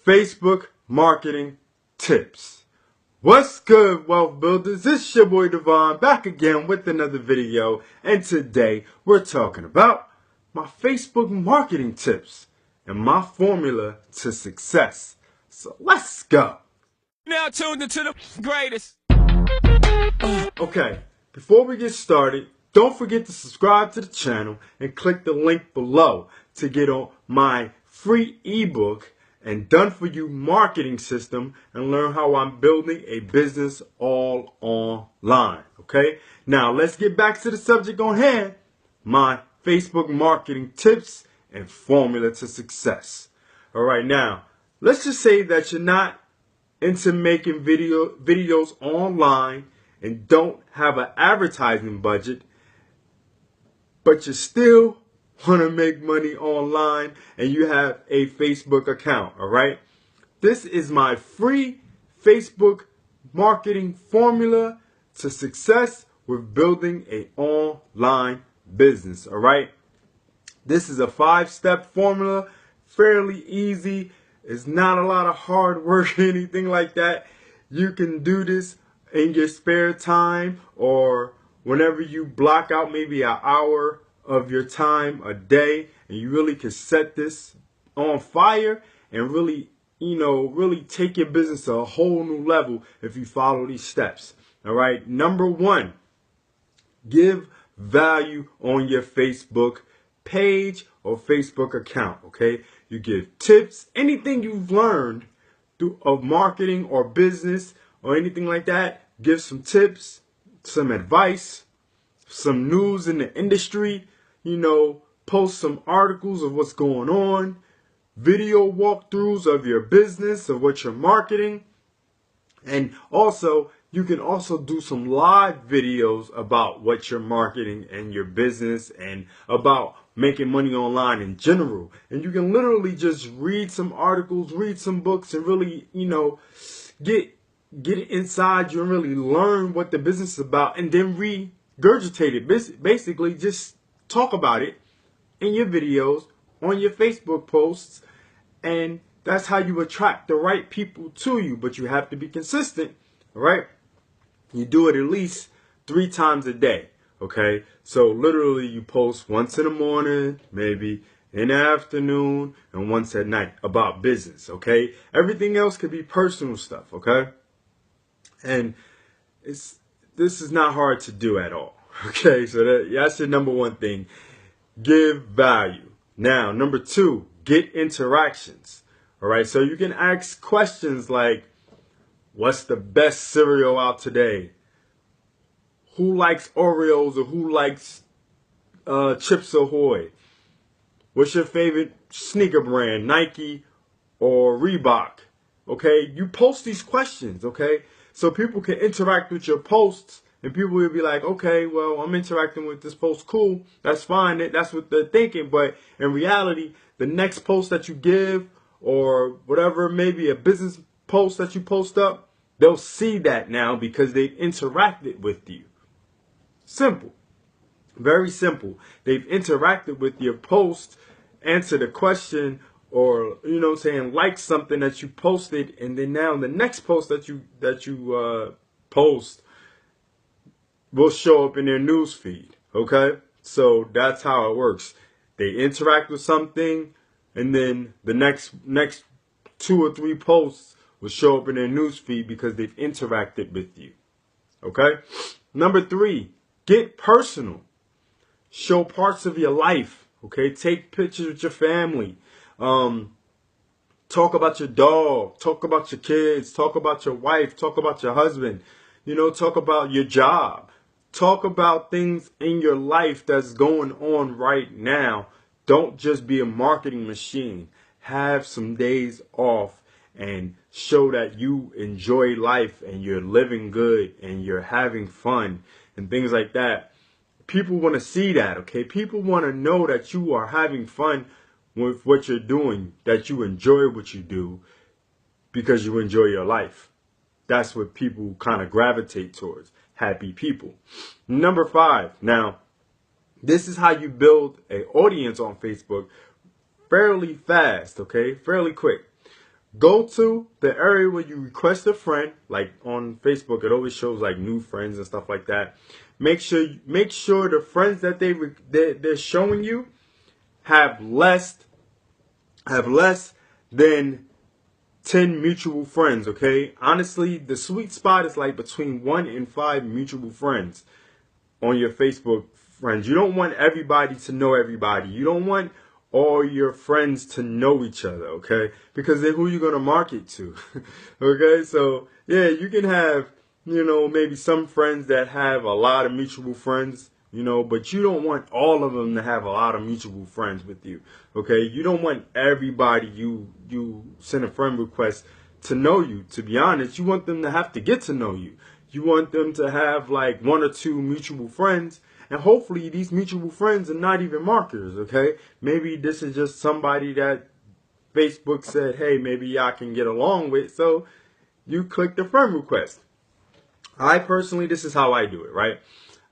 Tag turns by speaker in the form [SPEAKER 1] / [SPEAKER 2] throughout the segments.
[SPEAKER 1] Facebook marketing tips. What's good, wealth builders? It's your boy DeVaughn back again with another video, and today we're talking about my Facebook marketing tips and my formula to success. So let's go.
[SPEAKER 2] Now tuned into the greatest.
[SPEAKER 1] Okay, before we get started, don't forget to subscribe to the channel and click the link below to get on my free ebook and done for you marketing system and learn how I'm building a business all online. Okay, now let's get back to the subject on hand, my Facebook marketing tips and formula to success. All right, now let's just say that you're not into making videos online and don't have an advertising budget, but you still want to make money online and you have a Facebook account. All right, this is my free Facebook marketing formula to success with building an online business. All right, this is a 5-step formula, fairly easy. It's not a lot of hard work or anything like that. You can do this in your spare time or whenever you block out maybe an hour of your time a day, and you really can set this on fire and really take your business to a whole new level if you follow these steps. All right, number 1, give value on your Facebook page or Facebook account. Okay, you give tips, anything you've learned of marketing or business or anything like that. Give some tips, some advice, some news in the industry, post some articles of what's going on, video walkthroughs of your business, of what you're marketing. And also, you can also do some live videos about what you're marketing and your business and about making money online in general. And you can literally just read some articles, read some books, and really, get it inside you and really learn what the business is about, and then regurgitate it. Basically, just talk about it in your videos, on your Facebook posts, and that's how you attract the right people to you. But you have to be consistent, all right? You do it at least 3 times a day, okay? So literally you post once in the morning, maybe in the afternoon, and once at night about business, okay? Everything else could be personal stuff, okay? And this is not hard to do at all, okay? So that's your number 1 thing. Give value. Now, number 2, get interactions. All right, so you can ask questions like, what's the best cereal out today? Who likes Oreos or who likes Chips Ahoy? What's your favorite sneaker brand, Nike or Reebok? Okay, you post these questions, okay? So people can interact with your posts, and people will be like, okay, well, I'm interacting with this post. Cool, that's fine. That's what they're thinking. But in reality, the next post that you give or whatever, maybe a business post that you post up, they'll see that now because they've interacted with you. Simple. Very simple. They've interacted with your post, answered a question, or like something that you posted, and then now the next post that you post will show up in their news feed. Okay, so that's how it works. They interact with something, and then the next 2 or 3 posts will show up in their news feed because they've interacted with you. Okay, number 3, get personal. Show parts of your life. Okay, take pictures with your family. Talk about your dog, talk about your kids, talk about your wife, talk about your husband, talk about your job, talk about things in your life that's going on right now. Don't just be a marketing machine. Have some days off and show that you enjoy life and you're living good and you're having fun and things like that. People want to see that, okay? People want to know that you are having fun with what you're doing, that you enjoy what you do because you enjoy your life. That's what people kind of gravitate towards, happy people. Number 5, now, this is how you build an audience on Facebook fairly fast, okay? Fairly quick. go to the area where you request a friend. Like on Facebook, it always shows like new friends and stuff like that. Make sure the friends that they're showing you have less than 10 mutual friends, okay? Honestly, the sweet spot is like between 1 and 5 mutual friends on your Facebook friends. You don't want everybody to know everybody. You don't want all your friends to know each other, okay? Because then who you going to market to? Okay? So, yeah, you can have, maybe some friends that have a lot of mutual friends, but you don't want all of them to have a lot of mutual friends with you, okay? You don't want everybody you send a friend request to know you. To be honest, you want them to have to get to know you. You want them to have like 1 or 2 mutual friends, and hopefully these mutual friends are not even marketers, okay? Maybe this is just somebody that Facebook said, hey, maybe y'all can get along with, so you click the friend request. I personally, this is how I do it, right?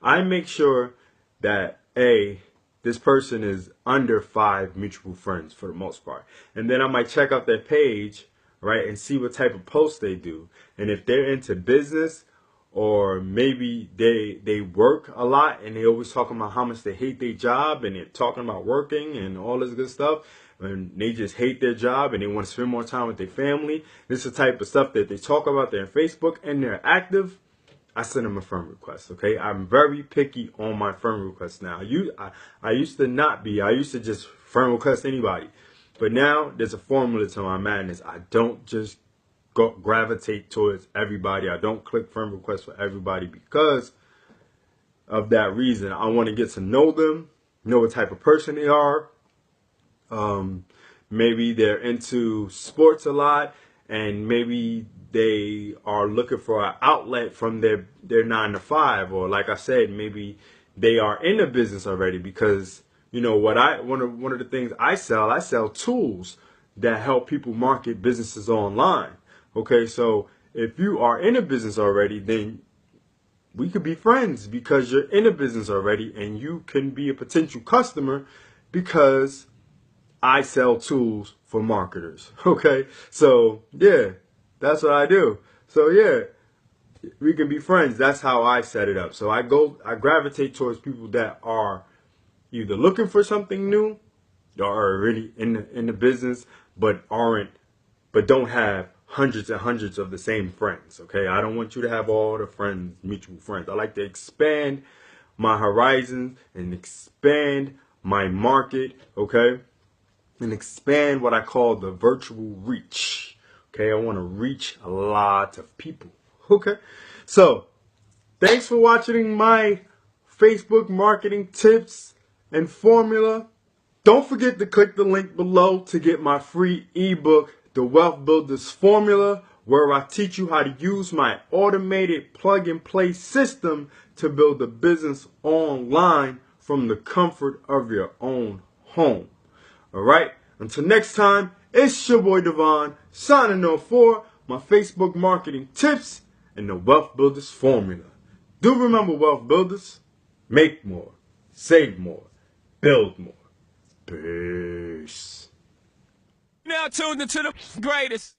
[SPEAKER 1] I make sure that this person is under 5 mutual friends for the most part. And then I might check out their page, right, and see what type of posts they do. And if they're into business, or maybe they work a lot and they always talking about how much they hate their job, and they're talking about working and all this good stuff, and they just hate their job and they want to spend more time with their family. This is the type of stuff that they talk about there on Facebook, and they're active. I send them a friend request, okay? I'm very picky on my friend requests now. I used to not be. I used to just friend request anybody. But now there's a formula to my madness. I don't just gravitate towards everybody. I don't click friend requests for everybody because of that reason. I want to get to know them, know what type of person they are. Maybe they're into sports a lot, and maybe they are looking for an outlet from their 9 to 5, or like I said, maybe they are in the business already, because one of the things I sell tools that help people market businesses online. Okay, so if you are in a business already, then we could be friends because you're in a business already, and you can be a potential customer because I sell tools for marketers. Okay, so yeah, that's what I do. So yeah, we can be friends. That's how I set it up. So I gravitate towards people that are either looking for something new, or are already in the business, but don't have hundreds and hundreds of the same friends. Okay, I don't want you to have all the friends, mutual friends. I like to expand my horizons and expand my market. Okay. And expand what I call the virtual reach. Okay, I want to reach a lot of people. Okay, so thanks for watching my Facebook marketing tips and formula. Don't forget to click the link below to get my free ebook, The Wealthbuilderz Formula, where I teach you how to use my automated plug-and-play system to build a business online from the comfort of your own home. All right. Until next time, it's your boy DeVaughn signing off for my Facebook marketing tips and the Wealthbuilderz Formula. Do remember, Wealth Builders, make more, save more, build more. Peace.
[SPEAKER 2] Now tuned into the greatest.